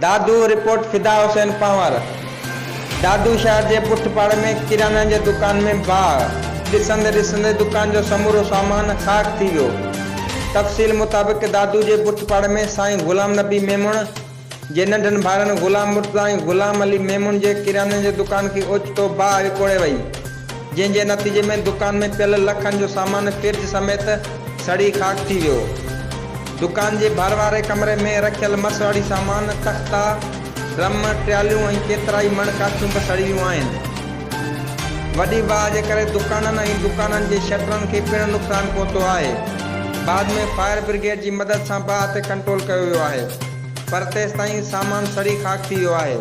दादू report फिदा Hussain power. दादू शहर के पुठपाड़ में किराना की दुकान में बाहि ॾिसंदे ॾिसंदे दुकान जो समूरो सामान खाक थी वियो। तफ़सील मुताबिक़ दादू के पुठपाड़ में साईं गुलाम नबी मेमून जे नंढन भाइरनि गुलाम मुर्तज़ा ऐं गुलाम अली मेमून के किराने की दुकान की ओचितो बाहि विकोड़े वई, जंहिंजे नतीजे में दुकान में पियल लखन जो सामान फ्रिज समेत सड़ी खाक थी वियो। दुकान के भर वारे कमरे में रखियल मसवाड़ी सामान तख्ता ड्रम ट्रालियूं ऐं केतरा ई मण काठियूं बि सड़ी वियूं आहिनि। वॾी बाहि जे करे दुकाननि ऐं दुकाननि जे शटरनि खे पिणु नुक़सानु पहुतो आहे। बाद में फायर ब्रिगेड की मदद से बाहि ते कंट्रोल कियो वियो आहे, पर तेसिताईं सामान सड़ी खाक थी वियो आहे।